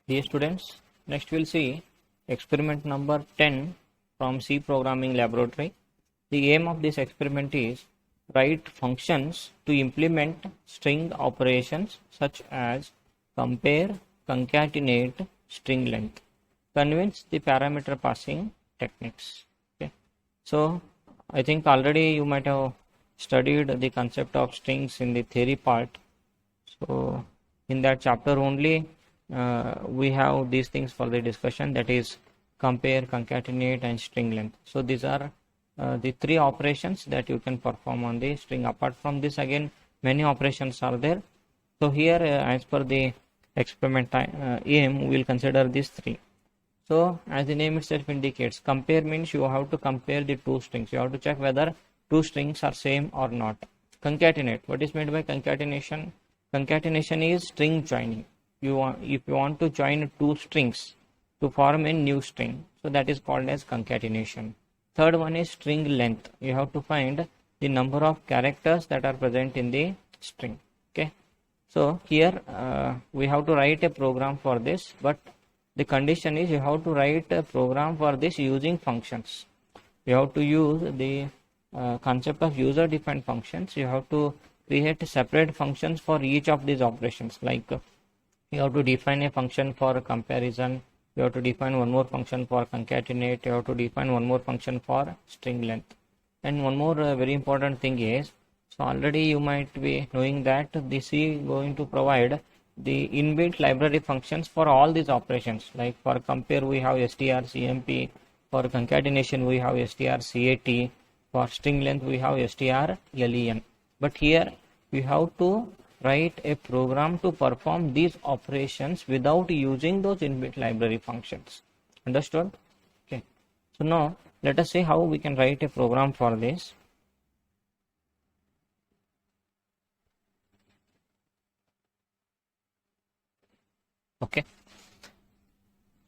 Dear students, next we'll see experiment number 10 from C programming laboratory. The aim of this experiment is write functions to implement string operations such as compare, concatenate, string length. Convince the parameter passing techniques. Okay. So I think already you might have studied the concept of strings in the theory part. So in that chapter only we have these things for the discussion, that is compare, concatenate and string length. So these are the three operations that you can perform on the string. Apart from this, again many operations are there. So here as per the experiment aim, we will consider these three. So as the name itself indicates, compare means you have to compare the two strings. You have to check whether two strings are same or not. Concatenate, what is meant by concatenation? Concatenation is string joining. If you want to join two strings to form a new string, so that is called as concatenation. Third one is string length. You have to find the number of characters that are present in the string. Okay, so here we have to write a program for this, but the condition is you have to write a program for this using functions. You have to use the concept of user defined functions. You have to create separate functions for each of these operations. Like you have to define a function for comparison, you have to define one more function for concatenate, you have to define one more function for string length. And one more very important thing is, so already you might be knowing that this is going to provide the inbuilt library functions for all these operations. Like for compare we have strcmp, for concatenation we have strcat, for string length we have strlen. But here we have to write a program to perform these operations without using those inbuilt library functions. Understood? Okay. So now let us see how we can write a program for this. Okay.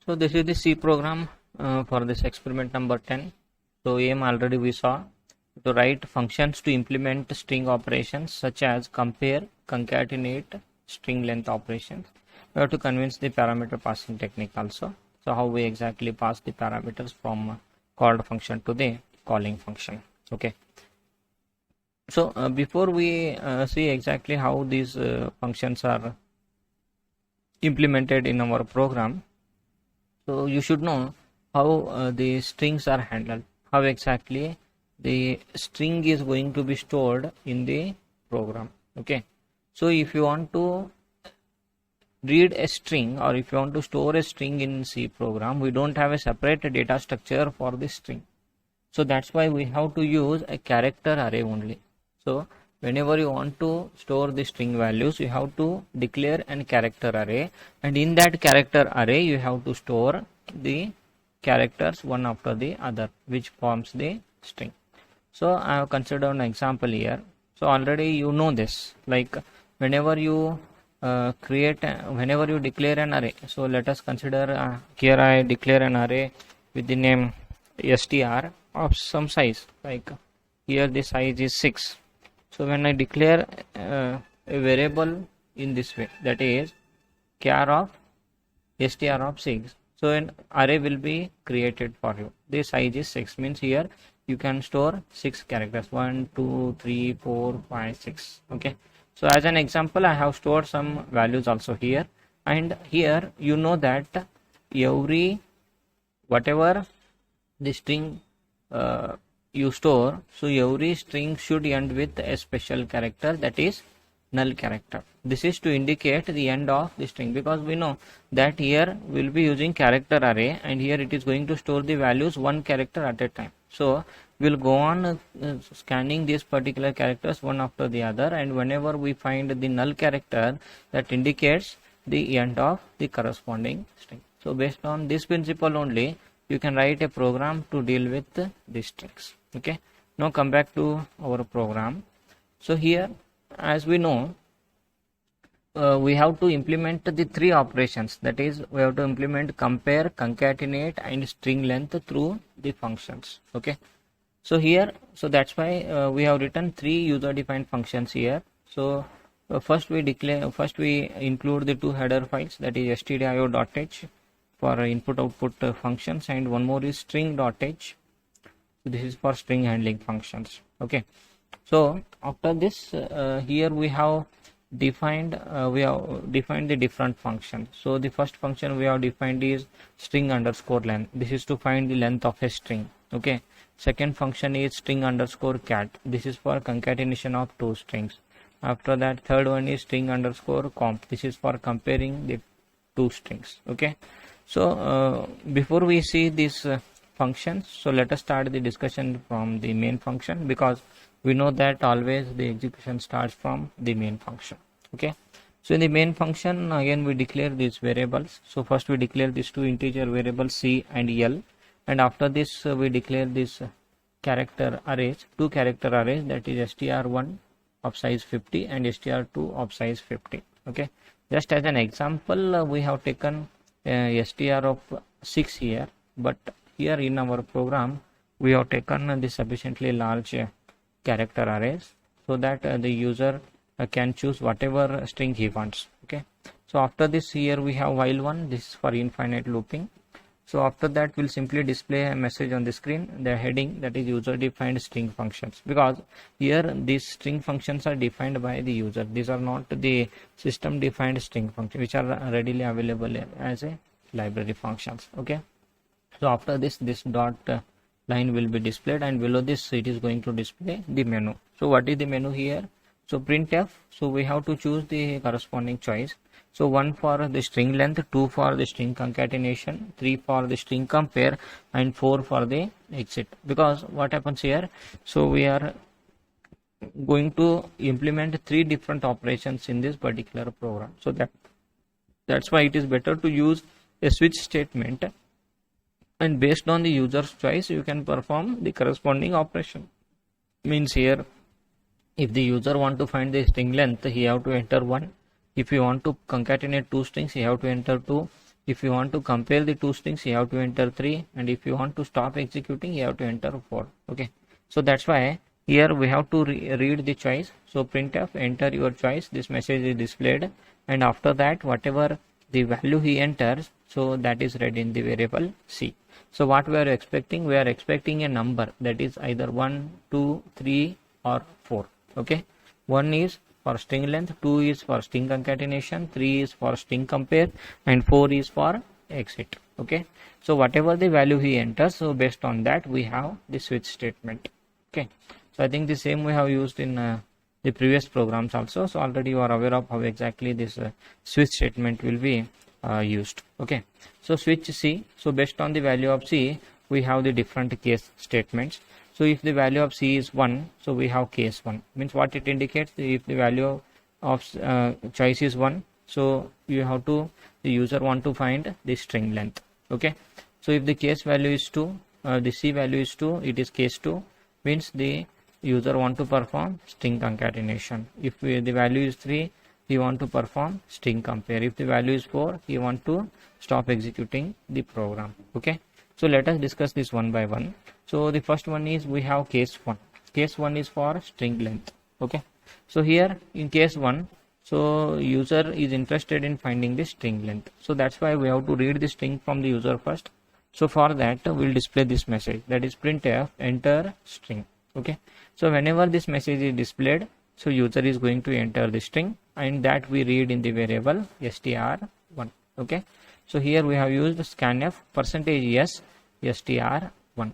So this is the C program for this experiment number 10. So aim already we saw, to write functions to implement string operations such as compare, concatenate, string length operations. We have to convince the parameter passing technique also. So how we exactly pass the parameters from called function to the calling function. Okay. So before we see exactly how these functions are implemented in our program, so you should know how the strings are handled, how exactly the string is going to be stored in the program. Okay, so if you want to read a string or if you want to store a string in C program, we don't have a separate data structure for the string. So that's why we have to use a character array only. So whenever you want to store the string values, you have to declare an character array, and in that character array you have to store the characters one after the other, which forms the string. So I have considered an example here. So already you know this, like whenever you whenever you declare an array. So let us consider here I declare an array with the name str of some size, like here the size is 6. So when I declare a variable in this way, that is char of str of 6, so an array will be created for you. The size is 6, means here you can store 6 characters, 1 2 3 4 5 6. Okay, so as an example I have stored some values also here, and here you know that every whatever the string you store, so every string should end with a special character, that is null character. This is to indicate the end of the string, because we know that here we will be using character array and here it is going to store the values one character at a time. So we will go on scanning these particular characters one after the other, and whenever we find the null character, that indicates the end of the corresponding string. So based on this principle only, you can write a program to deal with these strings. Okay, now come back to our program. So here, as we know, we have to implement the three operations, that is we have to implement compare, concatenate and string length through the functions. Okay, so here, so that's why we have written three user defined functions here. So First we include the two header files, that is stdio.h for input output functions, and one more is string.h. So this is for string handling functions. Okay, so after this here we have defined the different functions. So the first function we have defined is string underscore length. This is to find the length of a string. Okay, second function is string underscore cat. This is for concatenation of two strings. After that, third one is string underscore comp. This is for comparing the two strings. Okay, so before we see these functions, so let us start the discussion from the main function, because we know that always the execution starts from the main function. Okay, so in the main function, again we declare these variables. So first we declare these two integer variables c and l, and after this we declare this character arrays, two character arrays, that is str1 of size 50 and str2 of size 50. Okay, just as an example, we have taken str of 6 here, but here in our program we have taken the sufficiently large character arrays, so that the user can choose whatever string he wants. Okay, so after this, here we have while one. This is for infinite looping. So after that, we'll simply display a message on the screen, the heading, that is user defined string functions, because here these string functions are defined by the user. These are not the system defined string functions which are readily available as a library functions. Okay, so after this dot line will be displayed, and below this it is going to display the menu. So what is the menu here? So printf, so we have to choose the corresponding choice. So 1 for the string length, 2 for the string concatenation, 3 for the string compare, and 4 for the exit. Because what happens here, so we are going to implement 3 different operations in this particular program. So that's why it is better to use a switch statement, and based on the user's choice you can perform the corresponding operation. Means here, if the user want to find the string length, he have to enter 1. If you want to concatenate two strings, you have to enter 2. If you want to compare the two strings, you have to enter 3. And if you want to stop executing, you have to enter 4. Okay, so that's why here we have to read the choice. So printf, enter your choice. This message is displayed, and after that, whatever the value he enters, so that is read in the variable c. So what we are expecting? We are expecting a number that is either 1, 2, 3 or 4. Okay, 1 is for string length, 2 is for string concatenation, 3 is for string compare, and 4 is for exit. Okay, so whatever the value he enters, so based on that we have the switch statement. Okay, so I think the same we have used in the previous programs also. So already you are aware of how exactly this switch statement will be used. Okay, so switch c, so based on the value of c we have the different case statements. So if the value of c is 1, so we have case 1. Means what it indicates, if the value of choice is 1, so you have to, the user want to find the string length. Okay, so if the case value is 2, the c value is 2, it is case 2, means the user want to perform string concatenation. If the value is 3, he want to perform string compare. If the value is 4, he want to stop executing the program. Okay, so let us discuss this one by one. So the first one is, we have case 1. Case 1 is for string length. Okay, so here in case 1, so user is interested in finding the string length. So that's why we have to read the string from the user first. So for that we'll display this message, that is printf, enter string. Okay, so whenever this message is displayed, so user is going to enter the string, and that we read in the variable str1. Okay, so here we have used scanf %s str1.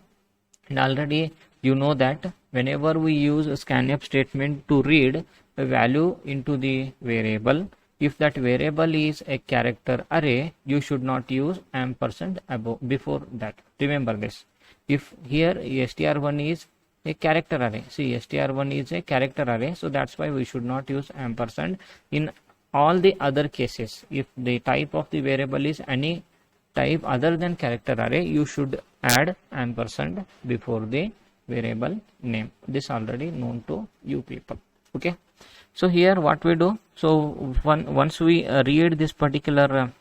And already you know that whenever we use a scanf statement to read a value into the variable, if that variable is a character array, you should not use ampersand above before that. Remember this. If here str1 is a character array, see str1 is a character array, so that's why we should not use ampersand. In all the other cases, if the type of the variable is any type other than character array, you should add ampersand before the variable name. This already known to you people. Okay, so here what we do, so once we read this particular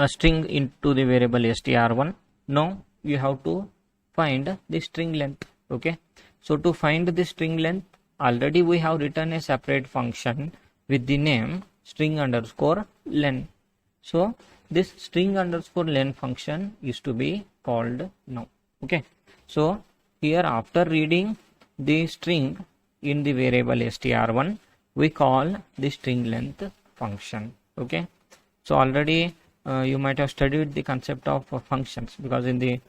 string into the variable str1, now you have to find the string length. Okay, so to find the string length, already we have written a separate function with the name string underscore len. So this string underscore len function is to be called now. Okay. So here after reading the string in the variable str1, we call the string length function. Okay. So already you might have studied the concept of functions, because in the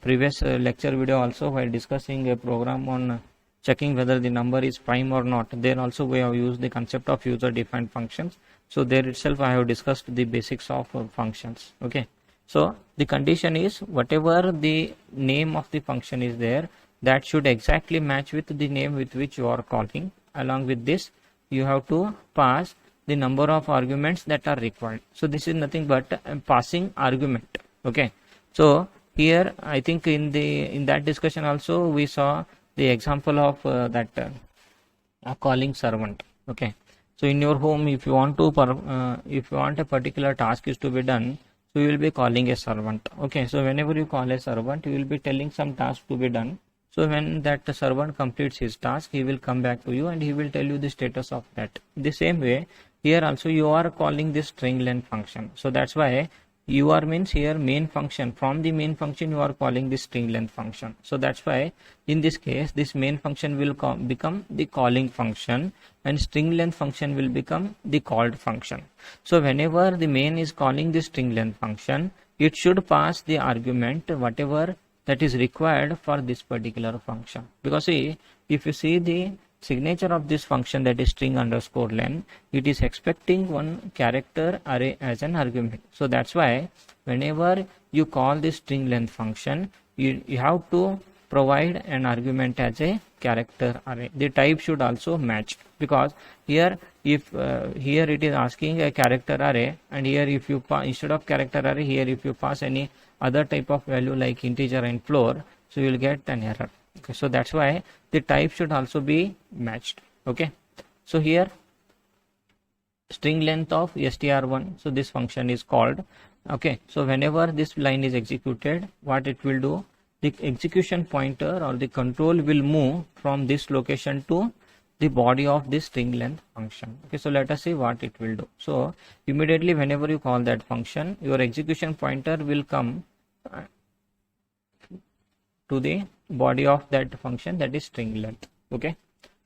previous lecture video also, while discussing a program on checking whether the number is prime or not, there also we have used the concept of user defined functions. So there itself I have discussed the basics of functions. Okay. So the condition is whatever the name of the function is there, that should exactly match with the name with which you are calling. Along with this, you have to pass the number of arguments that are required. So this is nothing but passing argument. Okay. So here I think in that discussion also we saw the example of calling servant. Okay. So in your home, if you want a particular task is to be done, so you will be calling a servant. Okay. So whenever you call a servant, you will be telling some task to be done. So when that servant completes his task, he will come back to you and he will tell you the status of that. In the same way, here also you are calling this string length function. So that's why UR means here main function. From the main function you are calling this string length function. So that's why in this case this main function will become the calling function and string length function will become the called function. So whenever the main is calling the string length function, it should pass the argument whatever that is required for this particular function. Because see, if you see the signature of this function, that is string underscore len, it is expecting one character array as an argument. So that's why whenever you call this string length function, you have to provide an argument as a character array. The type should also match, because here if here it is asking a character array, and here if you instead of character array, here if you pass any other type of value like integer and floor, so you will get an error. Okay, so that's why the type should also be matched. Okay. So here string length of str1, so this function is called. Okay. So whenever this line is executed, what it will do, the execution pointer or the control will move from this location to the body of this string length function. Okay. So let us see what it will do. So immediately whenever you call that function, your execution pointer will come to the body of that function, that is string length. Okay.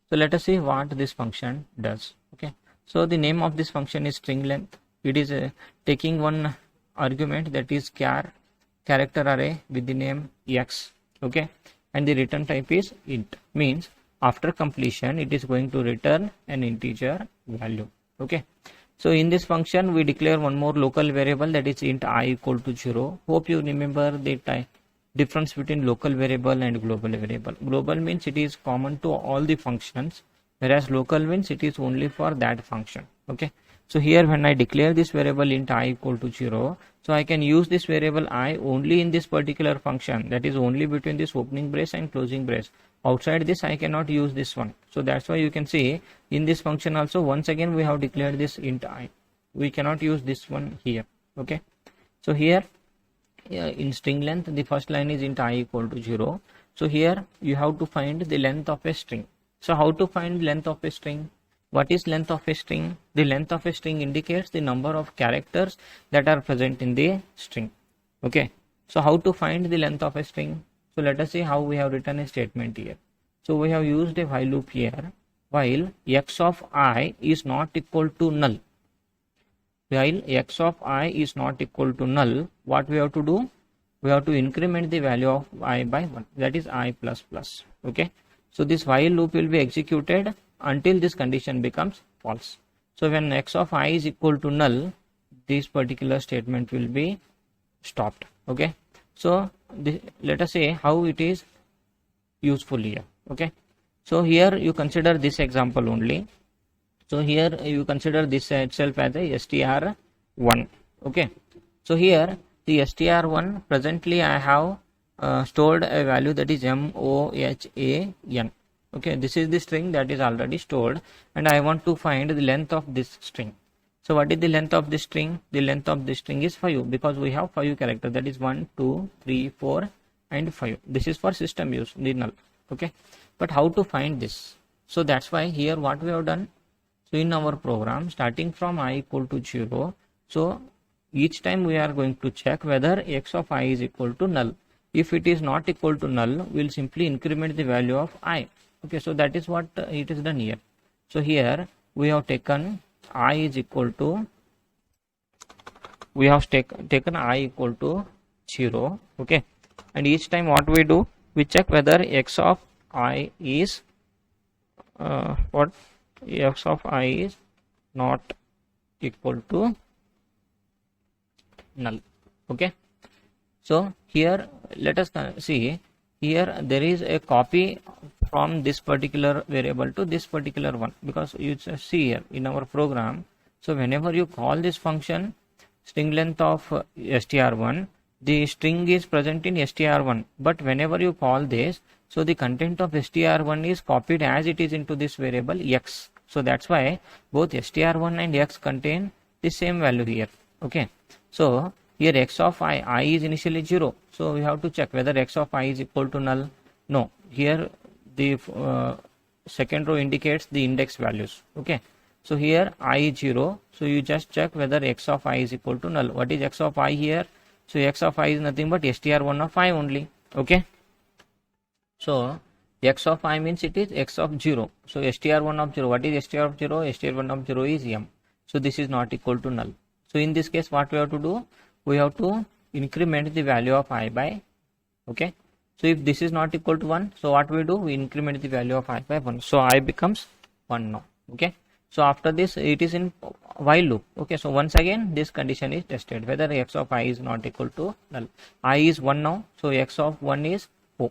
So let us see what this function does. Okay. So the name of this function is string length. It is taking one argument, that is character array with the name x. Okay. And the return type is int, means after completion it is going to return an integer value. Okay. So in this function we declare one more local variable, that is int I equal to 0. Hope you remember the difference between local variable and global variable. Global means it is common to all the functions, whereas local means it is only for that function. Okay. So here when I declare this variable int I equal to 0, so I can use this variable I only in this particular function, that is only between this opening brace and closing brace. Outside this I cannot use this one. So that's why you can see in this function also once again we have declared this int I. We cannot use this one here. Okay. So here in string length, the first line is int I equal to 0. So here you have to find the length of a string. So how to find length of a string? What is length of a string? The length of a string indicates the number of characters that are present in the string. Okay. So how to find the length of a string? So let us see how we have written a statement here. So we have used a while loop here. While x of I is not equal to null. While x of I is not equal to null, what we have to do? We have to increment the value of I by 1, that is I plus plus. Okay. So this while loop will be executed until this condition becomes false. So when x of I is equal to null, this particular statement will be stopped. Okay. So let us say how it is useful here. Okay. So here you consider this example only. So here you consider this itself as a str1. Okay. So here the str1, presently I have stored a value, that is mohan. Okay. This is the string that is already stored, and I want to find the length of this string. So what is the length of this string? The length of this string is 5, because we have 5 characters, that is 1, 2, 3, 4 and 5. This is for system use, the null. Okay. But how to find this? So that's why here what we have done. So in our program, starting from I equal to 0, so each time we are going to check whether x of I is equal to null. If it is not equal to null, we will simply increment the value of I. Okay, so that is what it is done here. So here we have taken I is equal to, we have taken I equal to 0. Okay, and each time what we do, we check whether x of I is what x of I is not equal to null. Okay, so here let us see, here there is a copy from this particular variable to this particular one, because you just see here in our program, so whenever you call this function string length of str1, the string is present in str1, but whenever you call this, so the content of str1 is copied as it is into this variable x. So that's why both str1 and x contain the same value here. Okay, so here x of I is initially 0, so we have to check whether x of I is equal to null. No, here the second row indicates the index values. Okay, so here I is 0, so you just check whether x of I is equal to null. What is x of I here? So x of I is nothing but str1 of I only. Okay, so x of I means it is x of 0. So str1 of 0, what is str of 0? Str1 of 0 is m. So this is not equal to null. So in this case, what we have to do? We have to increment the value of I by, okay. So if this is not equal to 1, so what we do? We increment the value of I by 1. So I becomes 1 now. Okay. So after this, it is in while loop. Okay. So once again, this condition is tested whether x of I is not equal to null. I is 1 now. So x of 1 is 4.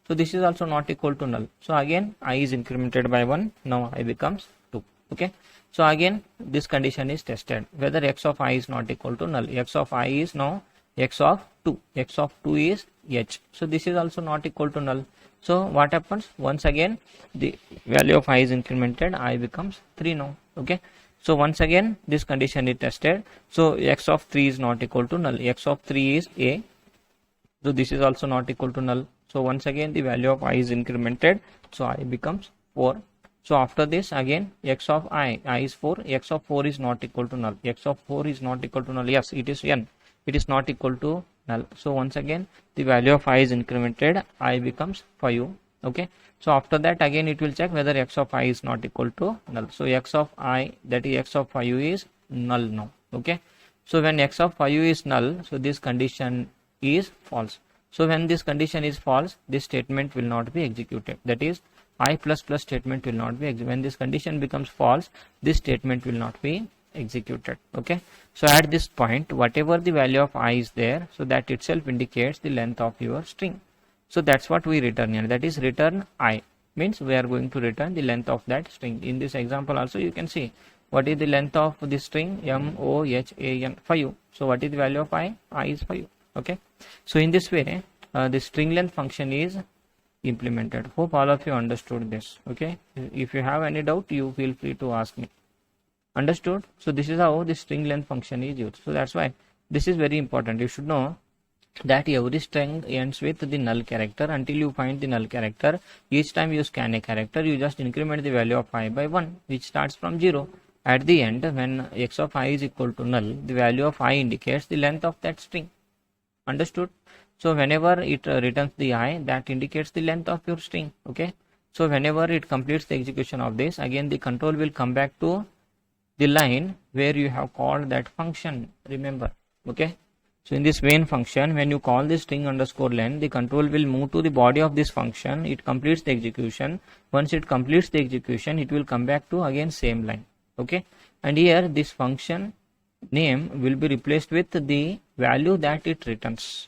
So this is also not equal to null. So again, I is incremented by 1. Now I becomes 2. Okay. So again, this condition is tested whether x of I is not equal to null. X of I is now x of 2. X of 2 is h. So this is also not equal to null. So what happens? Once again, the value of I is incremented. I becomes 3 now. Okay. So once again, this condition is tested. So x of 3 is not equal to null. X of 3 is a. So this is also not equal to null. So once again, the value of I is incremented. So I becomes 4. So after this, again x of I is 4, x of 4 is not equal to null. X of 4 is not equal to null. Yes, it is n. It is not equal to null. So once again, the value of I is incremented. I becomes 5. Okay. So after that, again it will check whether x of I is not equal to null. So x of I, that is x of 5 is null now. Okay. So when x of 5 is null, so this condition is false. So when this condition is false, this statement will not be executed. That is, I plus plus statement will not be executed. When this condition becomes false, this statement will not be executed. Okay. So at this point, whatever the value of I is there, so that itself indicates the length of your string. So that's what we return here. That is return I, means we are going to return the length of that string. In this example also you can see what is the length of this string, MOHAN 5. So what is the value of I? I is 5. Okay. So in this way, the string length function is implemented. Hope all of you understood this. Okay. If you have any doubt, you feel free to ask me. Understood? So this is how the string length function is used. So that's why this is very important. You should know that every string ends with the null character. Until you find the null character, each time you scan a character, you just increment the value of I by 1, which starts from 0. At the end, when x of I is equal to null, the value of I indicates the length of that string. Understood? So whenever it returns the I, that indicates the length of your string. Okay. So whenever it completes the execution of this, again the control will come back to the line where you have called that function. Remember. Okay. So in this main function, when you call this string underscore len, the control will move to the body of this function. It completes the execution. Once it completes the execution, it will come back to again same line. Okay. And here this function name will be replaced with the value that it returns.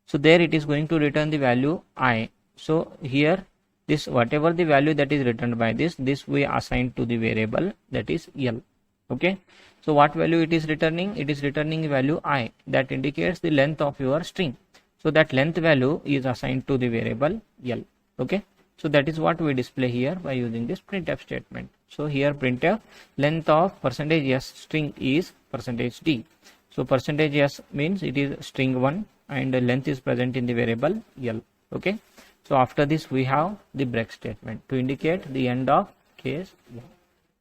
So there it is going to return the value I. So here this whatever the value that is returned by this we assign to the variable, that is L. Okay. So what value it is returning? It is returning value I, that indicates the length of your string. So that length value is assigned to the variable L. Okay. So that is what we display here by using this printf statement. So here printf length of %s string is %d. So %s means it is string 1 and the length is present in the variable L. Okay. So after this we have the break statement to indicate the end of case 1.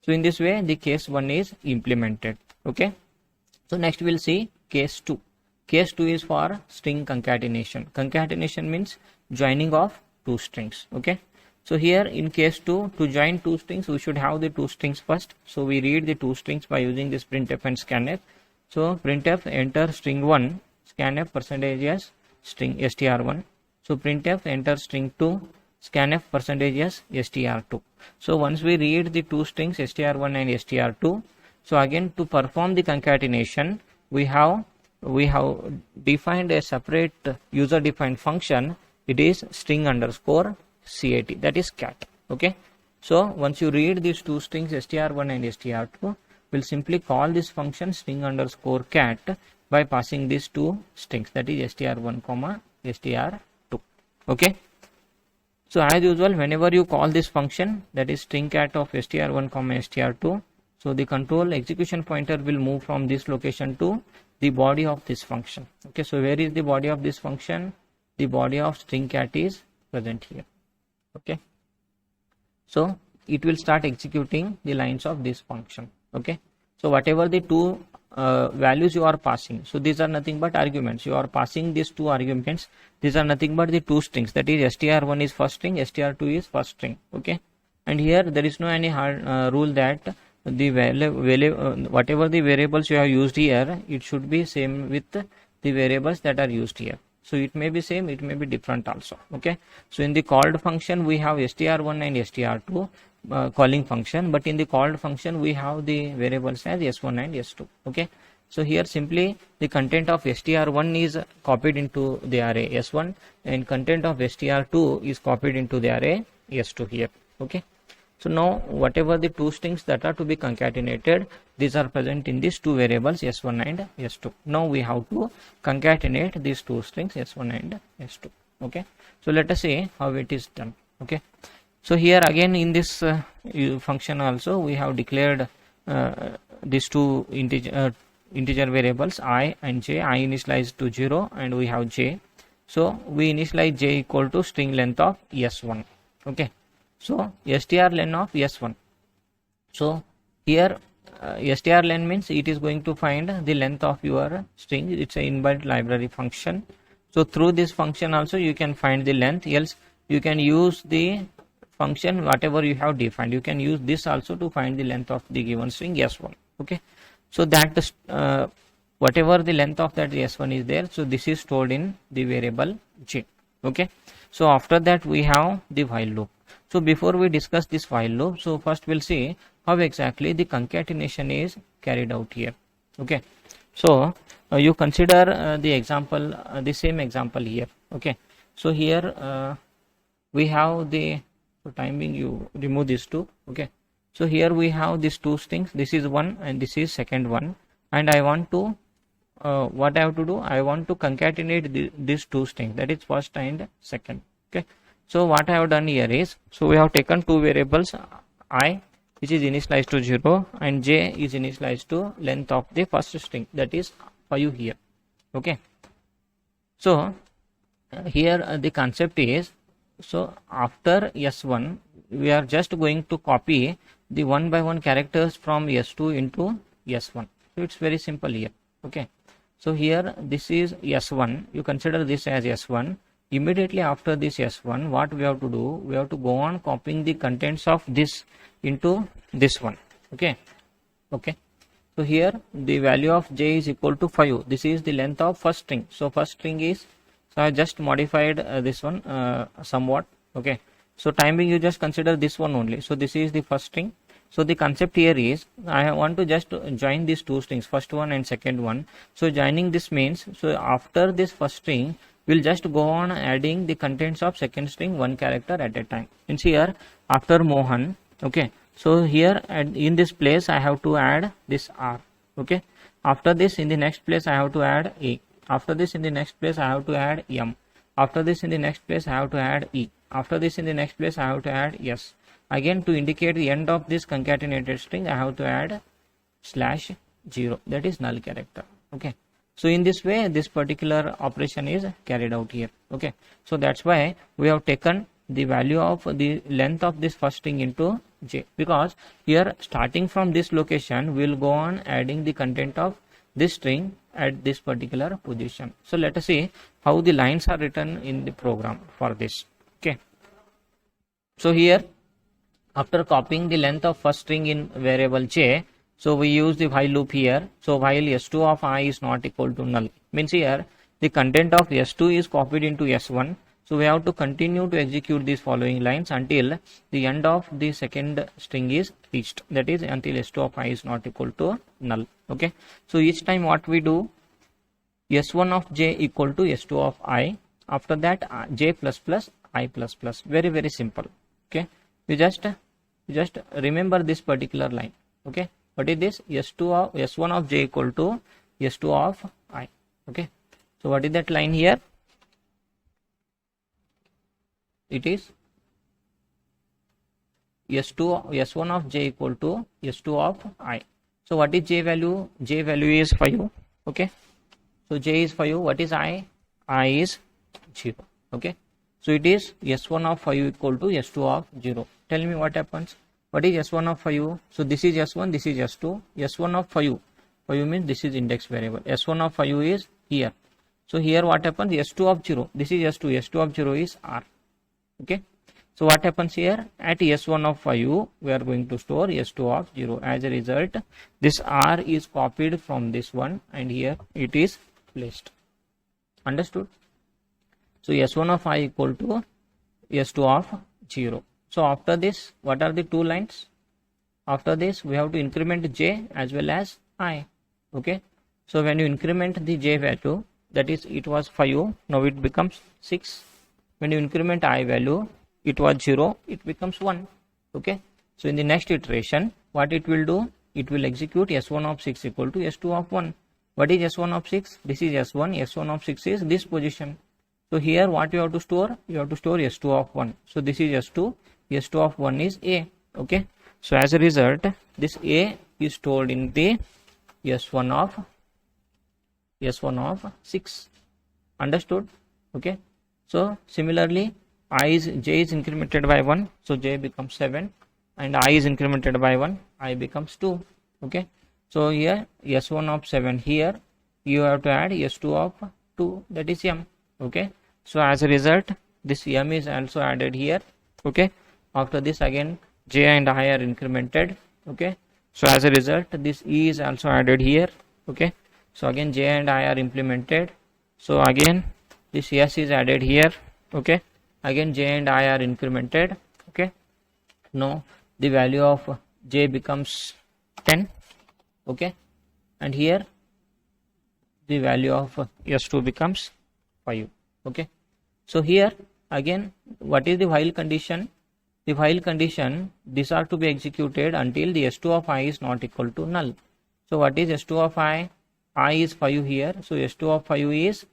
So in this way the case 1 is implemented. Okay. So next we'll see case 2. Case 2 is for string concatenation. Concatenation means joining of two strings. Okay. So here in case 2, to join two strings, we should have the two strings first. So we read the two strings by using this printf and scanf. So printf enter string 1, scanf percentage as string str1. So printf enter string 2, scanf percentage as str2. So once we read the two strings str1 and str2, so again to perform the concatenation, we have defined a separate user defined function. It is string underscore cat, that is cat. Okay. So once you read these two strings str1 and str2, we'll simply call this function string underscore cat by passing these two strings, that is str1 comma str2. Okay. So as usual, whenever you call this function, that is string cat of str1 comma str2, so the control execution pointer will move from this location to the body of this function. Okay. So where is the body of this function? The body of string cat is present here. Okay. So it will start executing the lines of this function. Okay. So whatever the two values you are passing, so these are nothing but arguments. You are passing these two arguments. These are nothing but the two strings, that is str1 is first string, str2 is first string. Okay. And here there is no any hard rule that the whatever the variables you have used here, it should be same with the variables that are used here. So it may be same, it may be different also. Okay. So in the called function we have str1 and str2 calling function, but in the called function we have the variables as s1 and s2. Okay. So here simply the content of str1 is copied into the array s1 and content of str2 is copied into the array s2 here. Okay. So now whatever the two strings that are to be concatenated, these are present in these two variables s1 and s2. Now we have to concatenate these two strings s1 and s2. Okay. So let us see how it is done. Okay. So here again in this function also we have declared these two integer variables i and j. I initialized to 0 and we have j. So we initialize j equal to string length of s1. Okay. So strlen of s1. So here strlen means it is going to find the length of your string. It's an inbuilt library function. So through this function also you can find the length, else you can use the function whatever you have defined. You can use this also to find the length of the given string s1. Okay. So that whatever the length of that s1 is there, so this is stored in the variable j. Okay. So after that we have the while loop. So before we discuss this while loop, so first we'll see how exactly the concatenation is carried out here. Okay. So you consider the example, the same example here. Okay. So here we have the, for time being you remove these two. Okay. So here we have these two strings. This is one and this is second one. And I want to, what I have to do? I want to concatenate these two strings, that is first and second. Okay. So what I have done here is, so we have taken two variables I, which is initialized to 0, and j is initialized to length of the first string, that is 5 here. Okay. So here the concept is, so after s1 we are just going to copy the one by one characters from s2 into s1. So it's very simple here. Okay. So here this is s1, you consider this as s1. Immediately after this s1, what we have to do, we have to go on copying the contents of this into this one. Okay. Okay. So here the value of j is equal to 5. This is the length of first string. So first string is, so I just modified this one somewhat. Okay. So time being you just consider this one only. So this is the first string. So the concept here is, I want to just join these two strings, first one and second one. So joining this means, so after this first string, we'll just go on adding the contents of second string one character at a time. Means here after Mohan, okay. So here in this place I have to add this R. Okay. After this in the next place I have to add A. After this in the next place I have to add M. After this in the next place I have to add E. After this in the next place I have to add S. Again to indicate the end of this concatenated string I have to add /0, that is null character. Okay. So in this way this particular operation is carried out here. Okay. So that's why we have taken the value of the length of this first string into j, because here starting from this location we will go on adding the content of this string at this particular position. So let us see how the lines are written in the program for this. Okay, so here after copying the length of first string in variable j, so we use the while loop here. So while s2 of I is not equal to null, means here the content of s2 is copied into s1. So we have to continue to execute these following lines until the end of the second string is reached, that is until s2 of I is not equal to null. Okay, so each time what we do, s1 of j equal to s2 of I, after that j plus plus I plus plus. Very simple. Okay, you just remember this particular line. Okay, what is this? S1 of j equal to s2 of I. Okay, so what is that line here? It is s1 of j equal to s2 of I. So what is j value? J value is 5. Okay, so j is 5. What is I? I is 0. Okay, so it is s1 of 5 equal to s2 of 0. Tell me what happens. What is s1 of 5? So this is s1, this is s2. s1 of 5 means this is index variable. s1 of 5 is here. So here what happens? s2 of 0, this is s2. s2 of 0 is r. Okay, so what happens here? At s1 of 5 we are going to store s2 of 0. As a result, this r is copied from this one and here it is placed. Understood? So s1 of I equal to s2 of 0. So after this, what are the two lines? After this we have to increment j as well as I. Okay, so when you increment the j value, that is it was 5, now it becomes 6. When you increment I value, it was 0, it becomes 1. Okay, so in the next iteration what it will do, it will execute s1 of 6 equal to s2 of 1. What is s1 of 6? This is s1. s1 of 6 is this position. So here what you have to store? You have to store s2 of 1. So this is s2. s2 of 1 is a. Okay, so as a result, this a is stored in the s1 of 6. Understood? Okay, so similarly j is incremented by 1, so j becomes 7, and I is incremented by 1, I becomes 2. Okay, so here s1 of 7, here you have to add s2 of 2, that is m. Okay, so as a result, this m is also added here. Okay, after this again j and I are incremented. Okay, so as a result, this e is also added here. Okay, so again j and I are implemented. So again this s is added here. Okay, again j and I are incremented. Okay, now the value of j becomes 10. Okay, and here the value of s2 becomes 5. Okay, so here again what is the while condition? The while condition, these are to be executed until the s2 of I is not equal to null. So what is s2 of I? I is 5 here, so s2 of 5 is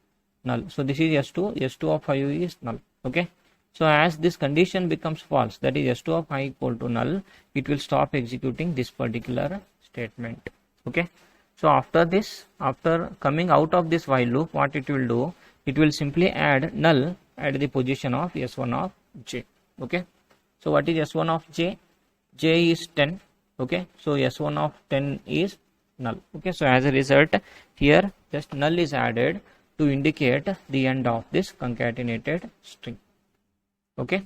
null. So this is s2 of 5 is null. Okay, so as this condition becomes false, that is s2 of I equal to null, it will stop executing this particular statement. Okay, so after this, after coming out of this while loop, what it will do, it will simply add null at the position of s1 of j. Okay, so what is s1 of j? J is 10. Okay, so s1 of 10 is null. Okay, so as a result, here just null is added to indicate the end of this concatenated string. Okay,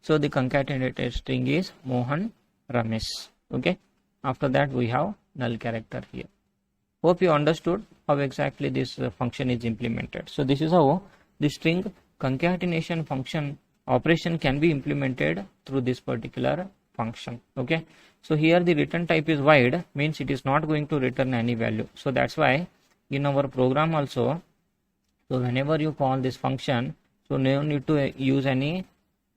so the concatenated string is Mohan Ramesh. Okay, after that we have null character here. Hope you understood how exactly this function is implemented. So this is how the string concatenation function operation can be implemented through this particular function. Okay, so here the return type is void, means it is not going to return any value. So that's why in our program also, so whenever you call this function, so no need to use any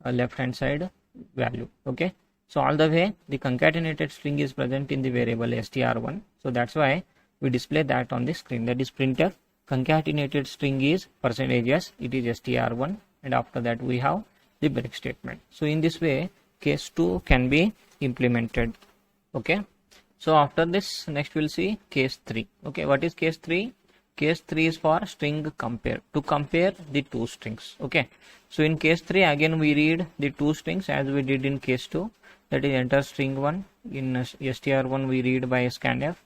left hand side value. Okay, so all the way the concatenated string is present in the variable str1. So that's why we display that on the screen, that is printf concatenated string is %s, it is str1, and after that we have the break statement. So in this way case 2 can be implemented. Okay, so after this next we'll see case 3. Okay, what is case 3? case 3 is for string compare, to compare the two strings. Okay, so in case 3 again we read the two strings as we did in case 2, that is enter string 1, in str1 we read by scanf,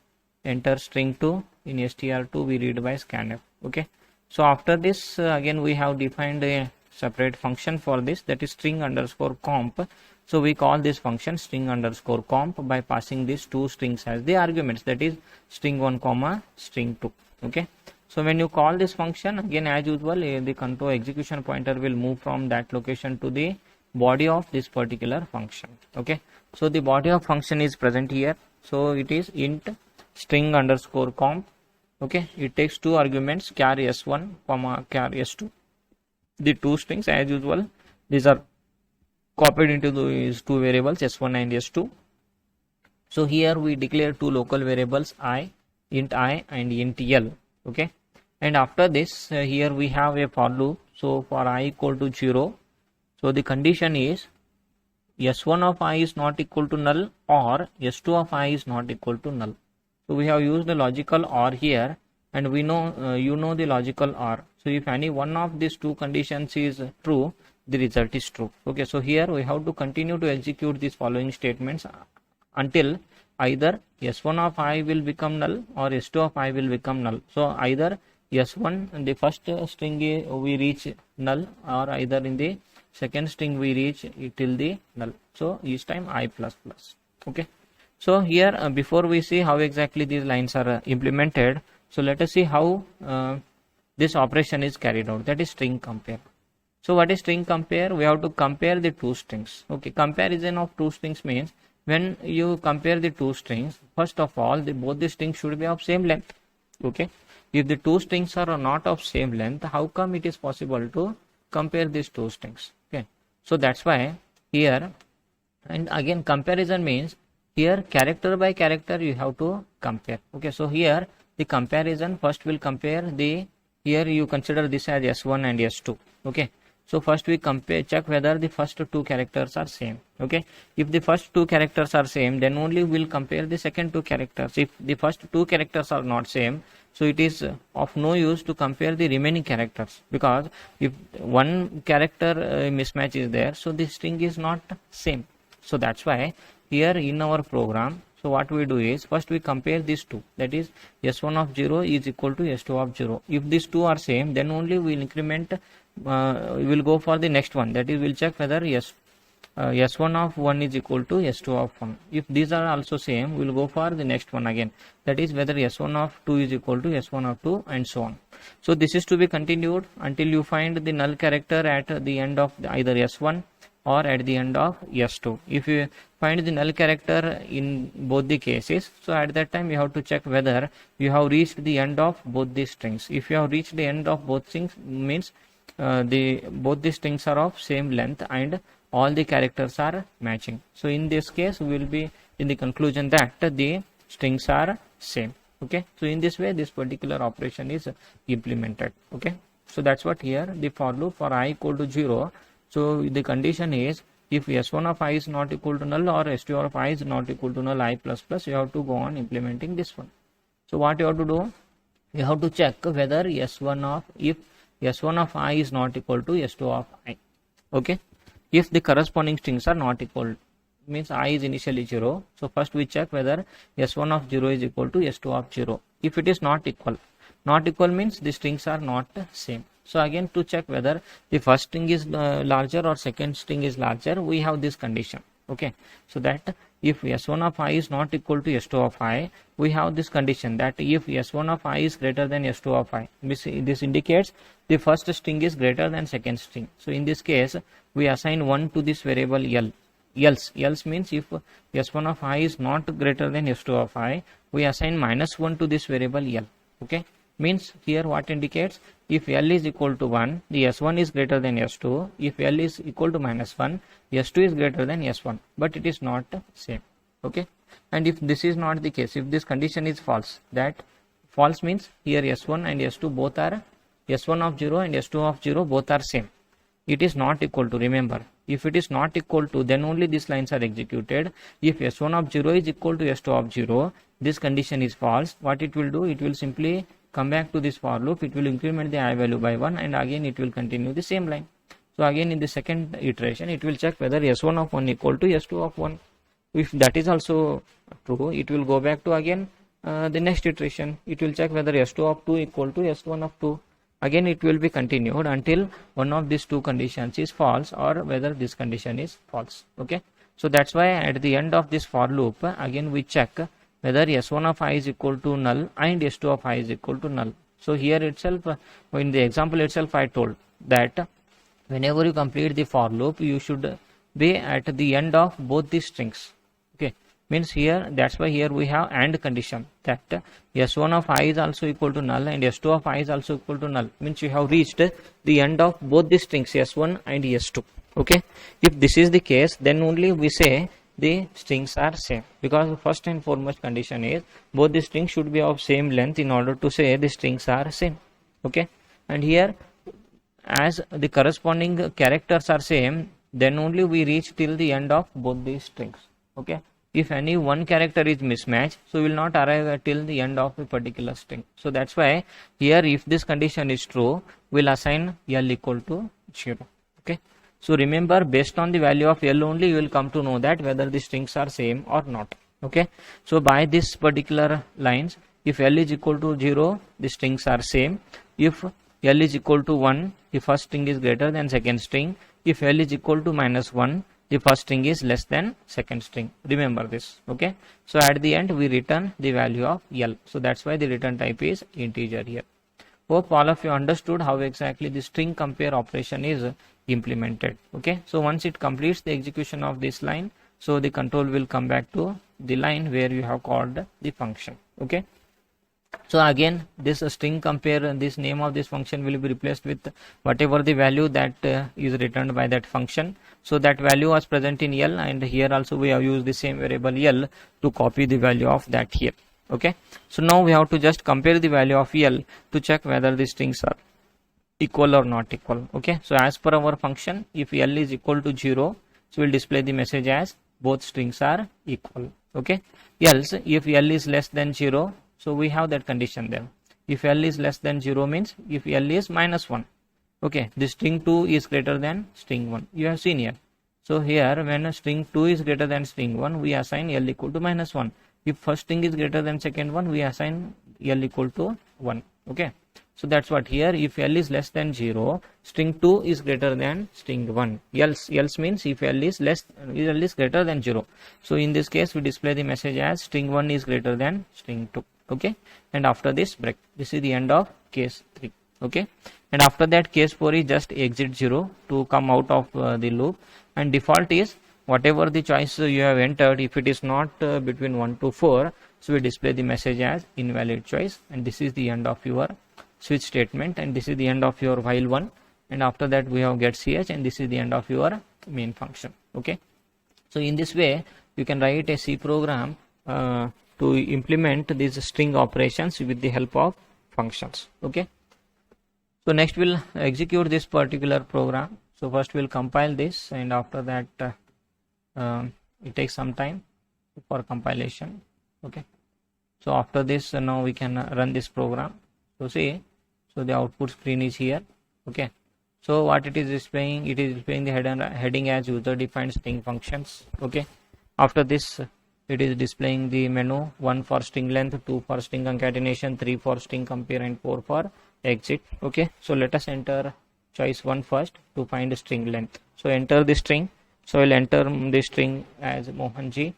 enter string 2, in str2 we read by scanf. Okay, so after this again we have defined a separate function for this, that is string underscore comp. So we call this function string underscore comp by passing these two strings as the arguments, that is string 1 comma string 2. Okay, so when you call this function, again as usual the control execution pointer will move from that location to the body of this particular function. Okay, so the body of function is present here, so it is int string underscore comp. Okay, it takes two arguments, char s1 comma char s2, the two strings as usual, these are copied into these two variables s1 and s2. So here we declare two local variables I and int l. Okay, and after this here we have a for loop. So for I equal to 0, so the condition is s1 of I is not equal to null or s2 of I is not equal to null. So we have used the logical OR here, and we know you know the logical OR. So if any one of these two conditions is true, the result is true. Okay, so here we have to continue to execute these following statements until either s1 of I will become null or s2 of I will become null. So either s1 the first string we reach null, or either in the second string we reach till the null. So each time I plus plus. Okay, so here before we see how exactly these lines are implemented, so let us see how this operation is carried out, that is string compare. So what is string compare? We have to compare the two strings. Okay, comparison of two strings means when you compare the two strings, first of all both the strings should be of same length. Okay, if the two strings are not of same length, how come it is possible to compare these two strings? Okay, so that's why here, and again comparison means here character by character you have to compare. Okay, so here the comparison first will compare the, here you consider this as s1 and s2. Okay, so first we compare, check whether the first two characters are same. Okay, if the first two characters are same, then only we will compare the second two characters. If the first two characters are not same, so it is of no use to compare the remaining characters, because if one character mismatch is there, so the string is not same. So that's why here in our program, so what we do is first we compare these two, that is s1 of 0 is equal to s2 of 0. If these two are same, then only we will increment, we will go for the next one, that is we will check whether s1 of 1 is equal to s2 of 1. If these are also same, we will go for the next one again, that is whether s1 of 2 is equal to s1 of 2, and so on. So this is to be continued until you find the null character at the end of either s1 or at the end of s2. If you find the null character in both the cases, so at that time you have to check whether you have reached the end of both the strings. If you have reached the end of both strings, means both the strings are of same length and all the characters are matching. So in this case we will be in the conclusion that the strings are same. Okay, so in this way this particular operation is implemented. Okay, so that's what here the for loop for I equal to 0. So the condition is if s1 of I is not equal to null or s2 of I is not equal to null I plus plus, you have to go on implementing this one. So what you have to do, you have to check whether s1 of, if s1 of I is not equal to s2 of I. Okay, if the corresponding strings are not equal, means I is initially 0, so first we check whether s1 of 0 is equal to s2 of 0. If it is not equal means the strings are not same. So again to check whether the first string is larger or second string is larger, we have this condition. Okay, so that if s1 of I is not equal to s2 of I, we have this condition that if s1 of I is greater than s2 of I, this indicates the first string is greater than second string. So in this case we assign 1 to this variable l. Else means if s1 of I is not greater than s2 of I, we assign -1 to this variable l. Okay, means here what indicates, if l is equal to 1, the s1 is greater than s2. If l is equal to -1, s2 is greater than s1, but it is not same. Okay, and if this is not the case, if this condition is false, that false means here s1 and s2 both are, s1 of 0 and s2 of 0 both are same. It is not equal to, remember, if it is not equal to, then only these lines are executed. If s1 of 0 is equal to s2 of 0, this condition is false. What it will do, it will simply come back to this for loop, it will increment the I value by 1 and again it will continue the same line. So again in the second iteration it will check whether S1 of 1 equal to S2 of 1. If that is also true, it will go back to again the next iteration. It will check whether S2 of 2 equal to S1 of 2. Again it will be continued until one of these two conditions is false or whether this condition is false. Okay. So that's why at the end of this for loop again we check whether S1 of I is equal to null and S2 of I is equal to null. So here itself in the example itself I told that whenever you complete the for loop you should be at the end of both the strings. Okay, means here that's why here we have AND condition that S1 of I is also equal to null and S2 of I is also equal to null, means you have reached the end of both the strings S1 and S2. Okay, if this is the case then only we say the strings are same, because the first and foremost condition is both the strings should be of same length in order to say the strings are same. Okay, and here as the corresponding characters are same then only we reach till the end of both these strings. Okay, if any one character is mismatched, so we will not arrive till the end of a particular string. So that's why here if this condition is true, we'll assign L equal to 0. Okay, so remember based on the value of L only you will come to know that whether the strings are same or not. Okay, so by this particular lines, if L is equal to 0 the strings are same. If L is equal to 1 the first string is greater than second string. If L is equal to -1 the first string is less than second string. Remember this. Okay, so at the end we return the value of L. So that's why the return type is integer here. Hope all of you understood how exactly the string compare operation is implemented. Okay, so once it completes the execution of this line, so the control will come back to the line where you have called the function. Okay, so again this string compare, this name of this function will be replaced with whatever the value that is returned by that function. So that value was present in L and here also we have used the same variable L to copy the value of that here. Okay, so now we have to just compare the value of L to check whether the strings are equal or not equal. Okay, so as per our function, if L is equal to 0, so we'll display the message as both strings are equal. Okay, else if L is less than 0, so we have that condition there. If L is less than 0 means if L is -1. Okay, the string 2 is greater than string 1. You have seen here. So here when string 2 is greater than string 1, we assign L equal to -1. If first string is greater than second one, we assign L equal to 1. Okay, so that's what here. If L is less than 0, string 2 is greater than string 1. Else means if L is greater than 0. So in this case we display the message as string 1 is greater than string 2. Okay, and after this break, this is the end of case 3. Okay, and after that case 4 is just exit 0 to come out of the loop, and default is whatever the choice you have entered, if it is not between 1 to 4, so we display the message as invalid choice, and this is the end of your switch statement, and this is the end of your while one, and after that we have get ch, and this is the end of your main function. Okay, so in this way you can write a C program to implement these string operations with the help of functions. Okay, so next we'll execute this particular program. So first we'll compile this, and after that it takes some time for compilation. Okay, so after this now we can run this program. So see, so the output screen is here. Okay, so what it is displaying, it is displaying the heading as user defined string functions. Okay, after this it is displaying the menu: 1 for string length, 2 for string concatenation, 3 for string compare, and 4 for exit. Okay, so let us enter choice 1 first to find string length. So enter the string. So I will enter the string as Mohanji.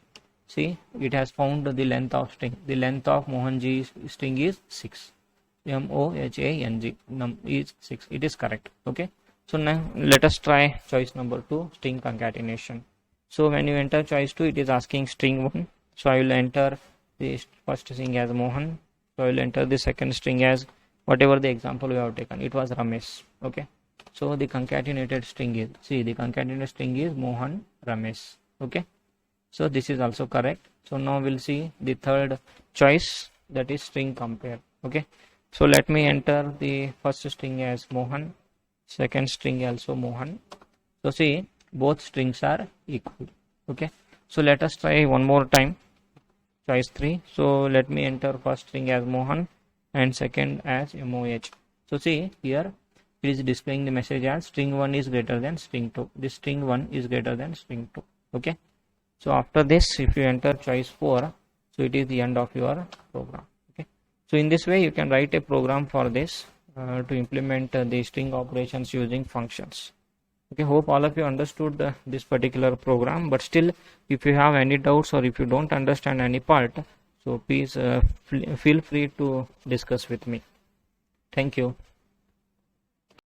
See, it has found the length of string. The length of Mohanji's string is 6. Mohang is 6. It is correct. Okay, so now let us try choice number 2, string concatenation. So when you enter choice 2, it is asking string 1. So I will enter the first string as Mohan. So I will enter the second string as whatever the example we have taken. It was Ramesh. Okay, so the concatenated string is, see, the concatenated string is Mohan Ramesh. Okay, so this is also correct. So now we'll see the third choice, that is string compare. Okay, so let me enter the first string as Mohan, second string also Mohan. So see, both strings are equal. Okay, so let us try one more time choice 3. So let me enter first string as Mohan and second as moh. So see here it is displaying the message as string 1 is greater than string 2. This string 1 is greater than string 2. Okay. So after this, if you enter choice 4, so it is the end of your program. Okay. So in this way you can write a program for this to implement the string operations using functions. Okay, hope all of you understood this particular program, but still if you have any doubts or if you don't understand any part, so please feel free to discuss with me. Thank you.